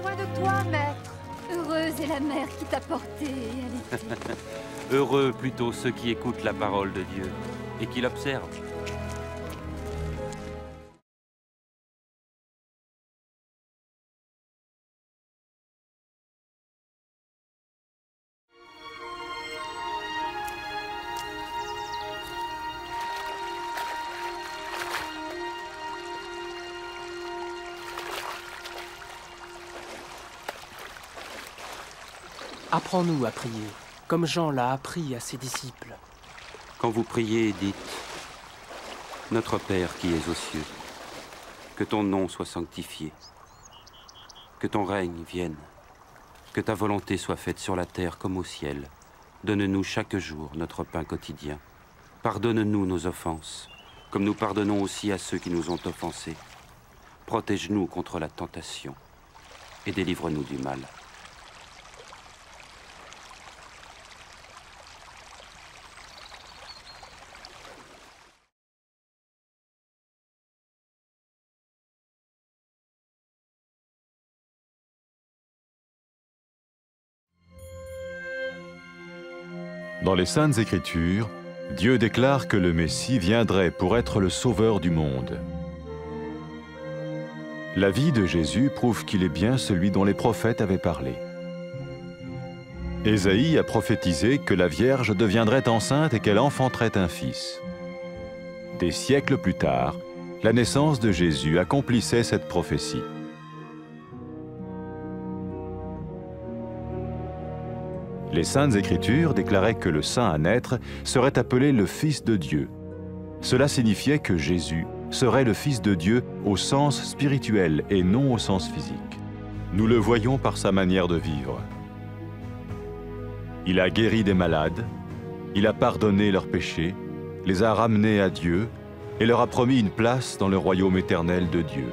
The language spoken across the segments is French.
soin de toi, maître. Heureuse est la mère qui t'a porté et allaité. Heureux plutôt ceux qui écoutent la parole de Dieu et qui l'observent. Apprends-nous à prier, comme Jean l'a appris à ses disciples. Quand vous priez, dites « Notre Père qui es aux cieux, que ton nom soit sanctifié, que ton règne vienne, que ta volonté soit faite sur la terre comme au ciel. Donne-nous chaque jour notre pain quotidien. Pardonne-nous nos offenses, comme nous pardonnons aussi à ceux qui nous ont offensés. Protège-nous contre la tentation et délivre-nous du mal. » Dans les Saintes Écritures, Dieu déclare que le Messie viendrait pour être le sauveur du monde. La vie de Jésus prouve qu'il est bien celui dont les prophètes avaient parlé. Ésaïe a prophétisé que la Vierge deviendrait enceinte et qu'elle enfanterait un fils. Des siècles plus tard, la naissance de Jésus accomplissait cette prophétie. Les Saintes Écritures déclaraient que le saint à naître serait appelé le Fils de Dieu. Cela signifiait que Jésus serait le Fils de Dieu au sens spirituel et non au sens physique. Nous le voyons par sa manière de vivre. Il a guéri des malades, il a pardonné leurs péchés, les a ramenés à Dieu et leur a promis une place dans le royaume éternel de Dieu.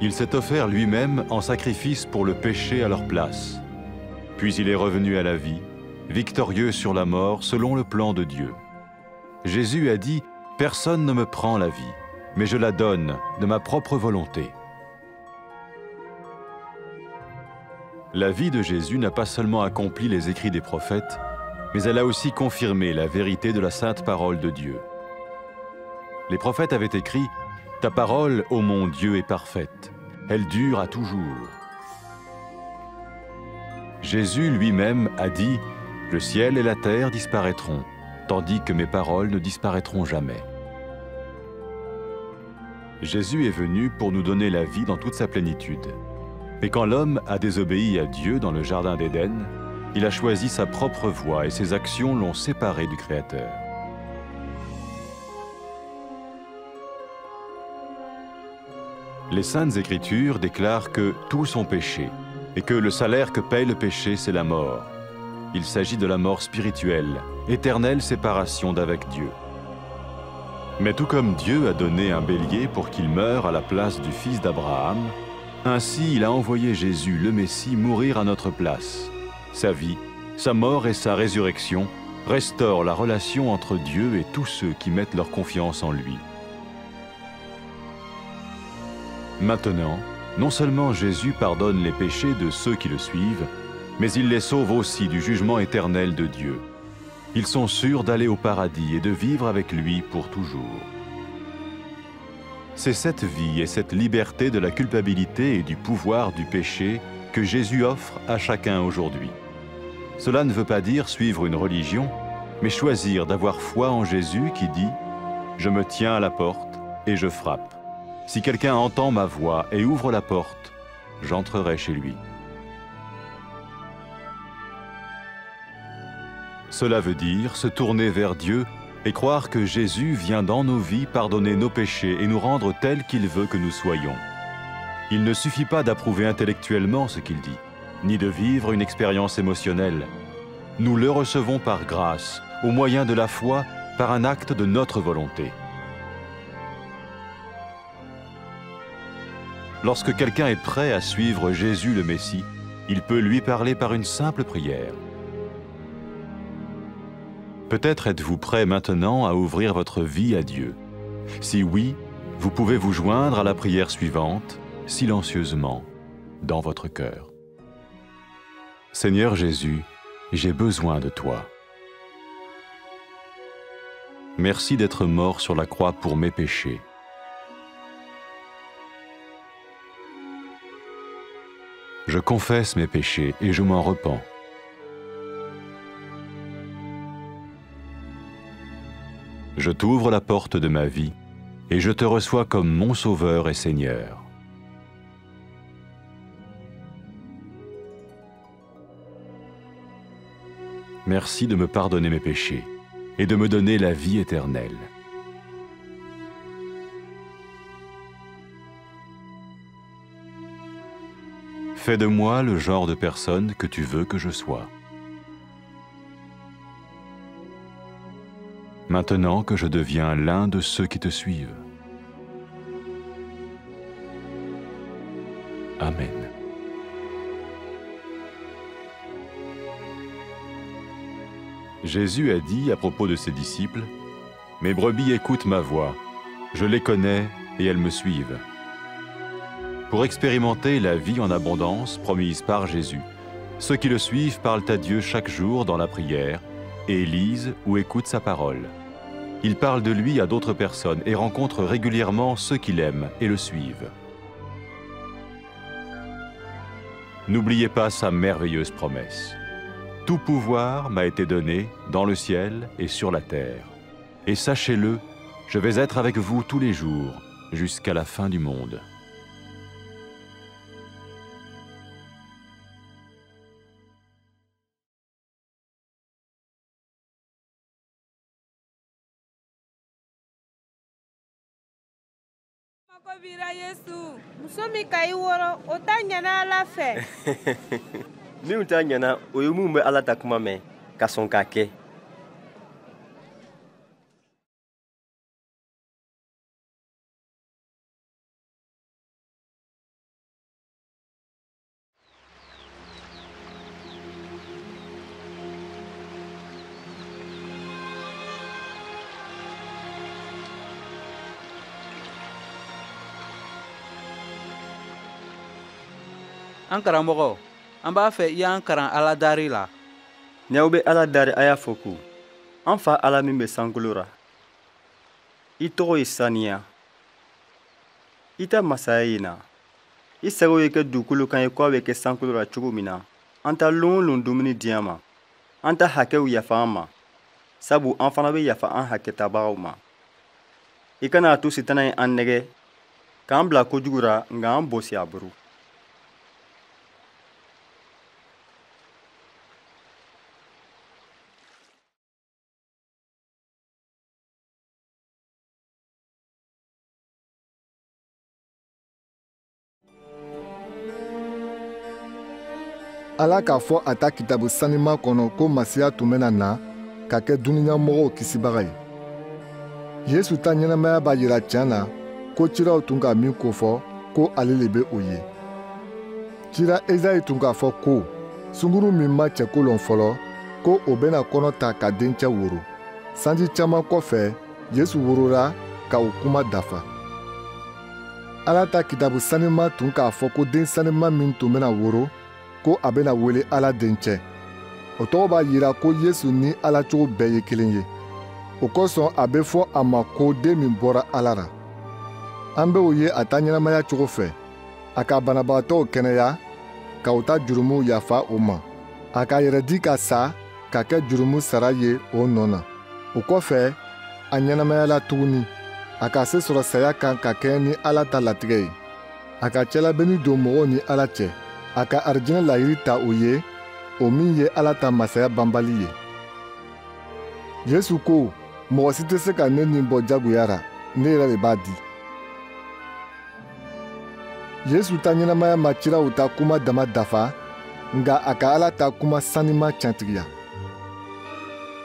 Il s'est offert lui-même en sacrifice pour le péché à leur place. Puis il est revenu à la vie, victorieux sur la mort selon le plan de Dieu. Jésus a dit « Personne ne me prend la vie, mais je la donne de ma propre volonté. » La vie de Jésus n'a pas seulement accompli les écrits des prophètes, mais elle a aussi confirmé la vérité de la sainte parole de Dieu. Les prophètes avaient écrit « Ta parole, ô mon Dieu, est parfaite, elle dure à toujours. » Jésus lui-même a dit « Le ciel et la terre disparaîtront, tandis que mes paroles ne disparaîtront jamais. » Jésus est venu pour nous donner la vie dans toute sa plénitude. Mais quand l'homme a désobéi à Dieu dans le jardin d'Éden, il a choisi sa propre voie et ses actions l'ont séparé du Créateur. Les Saintes Écritures déclarent que tous ont péché et que le salaire que paye le péché, c'est la mort. Il s'agit de la mort spirituelle, éternelle séparation d'avec Dieu. Mais tout comme Dieu a donné un bélier pour qu'il meure à la place du fils d'Abraham, ainsi il a envoyé Jésus, le Messie, mourir à notre place. Sa vie, sa mort et sa résurrection restaurent la relation entre Dieu et tous ceux qui mettent leur confiance en lui. Maintenant, non seulement Jésus pardonne les péchés de ceux qui le suivent, mais il les sauve aussi du jugement éternel de Dieu. Ils sont sûrs d'aller au paradis et de vivre avec lui pour toujours. C'est cette vie et cette liberté de la culpabilité et du pouvoir du péché que Jésus offre à chacun aujourd'hui. Cela ne veut pas dire suivre une religion, mais choisir d'avoir foi en Jésus qui dit « Je me tiens à la porte et je frappe. Si quelqu'un entend ma voix et ouvre la porte, j'entrerai chez lui. » Cela veut dire se tourner vers Dieu et croire que Jésus vient dans nos vies pardonner nos péchés et nous rendre tels qu'il veut que nous soyons. Il ne suffit pas d'approuver intellectuellement ce qu'il dit, ni de vivre une expérience émotionnelle. Nous le recevons par grâce, au moyen de la foi, par un acte de notre volonté. Lorsque quelqu'un est prêt à suivre Jésus le Messie, il peut lui parler par une simple prière. Peut-être êtes-vous prêt maintenant à ouvrir votre vie à Dieu. Si oui, vous pouvez vous joindre à la prière suivante, silencieusement. dans votre cœur. Seigneur Jésus, j'ai besoin de toi. Merci d'être mort sur la croix pour mes péchés. Je confesse mes péchés et je m'en repens. Je t'ouvre la porte de ma vie et je te reçois comme mon Sauveur et Seigneur. Merci de me pardonner mes péchés et de me donner la vie éternelle. Fais de moi le genre de personne que tu veux que je sois. Maintenant que je deviens l'un de ceux qui te suivent. Amen. Jésus a dit à propos de ses disciples, « Mes brebis écoutent ma voix, je les connais et elles me suivent. » Pour expérimenter la vie en abondance promise par Jésus, ceux qui le suivent parlent à Dieu chaque jour dans la prière et lisent ou écoutent sa parole. Ils parlent de lui à d'autres personnes et rencontrent régulièrement ceux qui l'aiment et le suivent. N'oubliez pas sa merveilleuse promesse. Tout pouvoir m'a été donné dans le ciel et sur la terre. Et sachez-le, je vais être avec vous tous les jours, jusqu'à la fin du monde. Min t'a ɲana o ye mun bɛ Ala ta kuma mɛn ka sɔn k'a kɛ. An karamɔgɔ, an b'a fɛ i y'an karan Ala dari la. N'aw bɛ Ala dari a y'a fɔ ko an fa Ala min bɛ sankolo ra. I tɔgɔ ye saniya. I ta masaya ye na. I sago ye kɛ dugukolo kan ye k'a bɛ kɛ sankolo ra cogo min na. An ta lon o lon dumuni di an ma. An ta hakɛw yafa an ma. Sabu an fana bɛ yafa an hakɛtabagaw ma. I kana to Sitana ye an nɛgɛ k'an bila kojugu ra nka an bosi a buru. Ala k'a fɔ a ta kitabu sanima kɔnɔ ko Masiya tun bɛna na ka kɛ dunuɲamɔgɔw kisibaga ye. Yesu ta ɲɛnamaya b'a yira tiɲɛ na ko ciraw tun ka min kofɔ ko ale le bɛ o ye. Cira Ezayi tun k'a fɔ ko sunguru min ma cɛkolon fɔlɔ ko o bɛna kɔnɔ ta ka dencɛ woro. Sanji caman kɔfɛ Yesu worora ka o kuma dafa. Ala ta kitabu sanima tun k'a fɔ ko den sanima min tun bɛna woro ko a bɛna wele Ala dencɛ. O tɔgɔ b'a yira ko Yesu ni Ala cogo bɛɛ ye kelen ye. O kosɔn a bɛ fɔ a ma ko den min bɔra Ala ra. An bɛ o ye a ta ɲɛnamaya cogo fɛ. A ka banabagatɔw kɛnɛya, ka o ta jurumu yafa o ma. A ka yɛrɛ di ka sa, ka kɛ jurumu sara ye o nɔ na. O kɔfɛ, a ɲɛnamayala tuguni. A ka se sɔrɔ saya kan ka kɛɲɛ ni Ala ta latigɛ ye. A ka cɛlabenni don mɔgɔw ni Ala cɛ. A ka arijinɛ layiri ta o ye, o min ye Ala ta masaya banbali ye. Yesu ko, mɔgɔ si tɛ se ka ne nin bɔ jagoya ra, ne yɛrɛ de b'a di. Yesu ta ɲɛnamaya ma ciraw ta kuma dama dafa, nga a ka Ala ta kuma sanima cantigiya.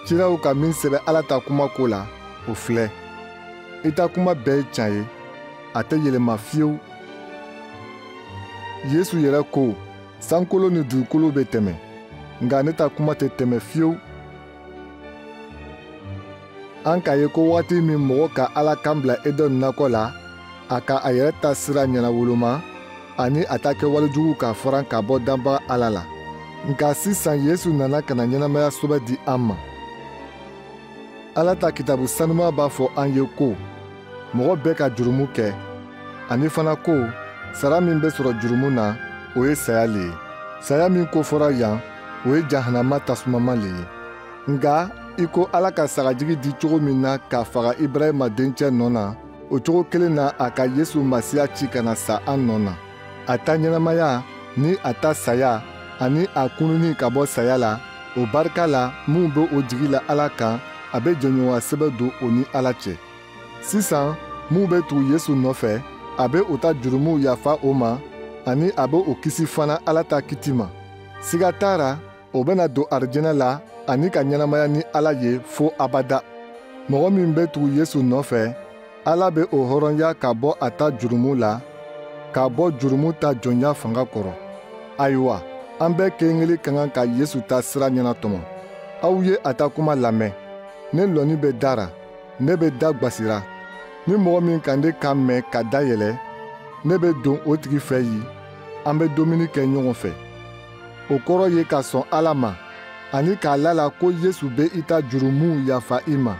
Ciraw ka min sɛbɛ Ala ta kuma ko la, o filɛ. I ta kuma bɛɛ ye tiɲɛ ye, a tɛ yɛlɛma fiyewu. Yesu yɛrɛ ko, sankolo ni dugukolo bɛ tɛmɛ, nka ne ta kuma tɛ tɛmɛ fiyewu. An k'a ye ko waati min mɔgɔ ka Ala kan bila Edeni nakɔ la, a ka a yɛrɛ ta sira ɲɛnawoloma, ani a ta kɛ walejugu k'a fɔran ka bɔ danbaga Ala la. Nka sisan Yesu nana ka na ɲɛnamaya sɛbɛ di an ma. Ala ta kitabu sanuma b'a fɔ an ye ko mɔgɔ bɛɛ ka jurumu kɛ, ani fana ko sara min bɛ sɔrɔ jurumu na o ye saya le ye. Saya min kofɔra yan o ye jahanama tasumama le ye. Nga i ko Ala ka sagajigi di cogo min na k'a faga Ibrahima dencɛ nɔ na, o cogo kelen na a ka Yesu Masiya ci ka na sa an nɔ na. A ta ɲɛnamaya ni a ta saya ani a kununi ka bɔ saya la, o barika la mun be o jigi la Ala kan, a be jɛɲɔgɔnya sɛbɛ don o ni Ala cɛ. Sisan mun be tugu Yesu nɔfɛ, a be o ta jurumuw yafa o ma, ani a be o kisi fana Ala ta kiti ma. Siga t'a ra, o bena don arijɛnɛ la ani ka ɲɛnamaya ni Ala ye fo abada. Mɔgɔ min be tugu Yesu nɔfɛ, Ala be o hɔrɔnya ka bɔ a ta jurumu la, k'a bɔ jurumu ta jɔnya fanga kɔrɔ. Ayiwa, an bɛɛ kelen ka kan ka Yesu ta sira ɲɛnatɔmɔ. Aw ye a ta kuma lamɛn. Ne lɔnni bɛ dara, ne bɛ da gwasira. Ni mɔgɔ min ka ne kan mɛn ka da yɛlɛ, ne bɛ don o tigi fɛ yi, an bɛ dumuni kɛ ɲɔgɔn fɛ. O kɔrɔ ye ka sɔn Ala ma, ani k'a lala ko Yesu bɛ i ta jurumuw yafa i ma,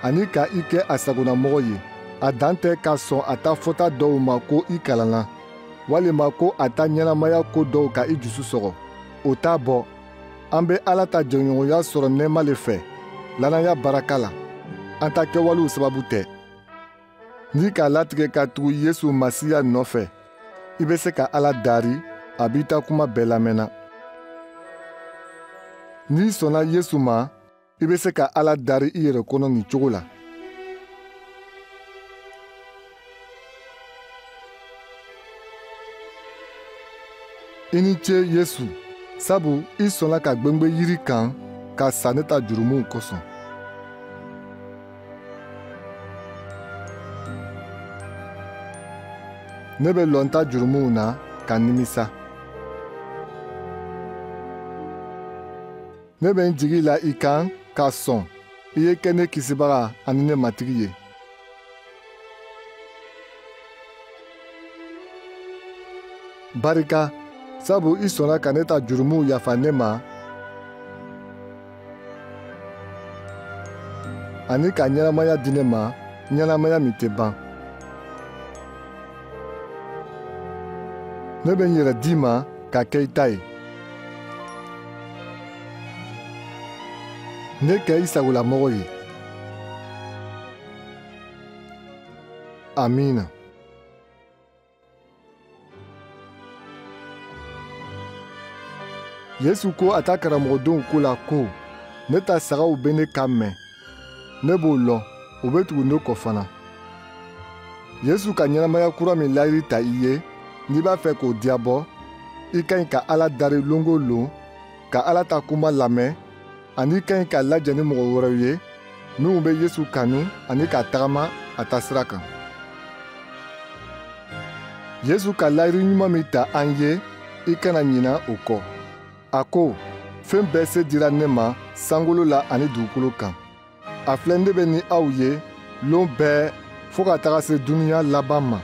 ani ka i kɛ a sagonamɔgɔ ye. A dan tɛ ka sɔn a ta fɔta dɔw ma ko i kalanna, walima ko a ta ɲɛnamaya ko dɔw ka i dusu sɔgɔ. O t'a bɔ. An bɛ Ala ta jɛɲɔgɔnya sɔrɔ nɛɛma le fɛ, lannaya baraka la. An ta kɛwalew sababu tɛ. N'i k'a latigɛ ka tugu Yesu Masiya nɔfɛ, i bɛ se ka Ala daari, a b'i ta kuma bɛɛ lamɛnna. N'i sɔnna Yesu ma, i bɛ se ka Ala daari i yɛrɛ kɔnɔ nin cogo la. I ni ce Yesu, sabu i sɔnna ka gwengbe yiri kan ka sa ne ta jurumuw kosɔn. Ne bɛ lɔn ta jurumuw na ka nimisa. Ne bɛ n jigi la i kan ka sɔn i ye kɛ ne kisibaga ani ne matigi ye. Barika, sabu i sɔnna ka ne ta jurumuw yafa ne ma, ani ka ɲɛnamaya di ne ma, ɲɛnamaya min tɛ ban. Ne bɛ n yɛrɛ d'i ma ka kɛ i ta ye. Ne kɛ i sagolamɔgɔ ye. Amiina. Yesu ko a ta karamɔgɔdenw ko la ko ne ta sagaw be ne kan mɛn. Ne b'o lɔn, o be tugu ne kɔ fana. Yesu ka ɲɛnamaya kura min layiri ta i ye, n'i b'a fɛ k'o diyabɔ, i ka ɲi ka Ala dari lon o lon, ka Ala ta kuma lamɛn, ani i ka ɲi ka lajɛ ni mɔgɔ wɛrɛw ye minnu bɛ Yesu kanu ani ka tagama a ta sira kan. Yesu ka layiri ɲuman min ta an ye, i kana ɲina o kɔ. A ko, fɛn bɛɛ se dira ne ma sankolo la ani dugukolo kan. A filɛ ne bɛ ni aw ye lon bɛɛ fɔɔ ka taga se duniɲa laban ma.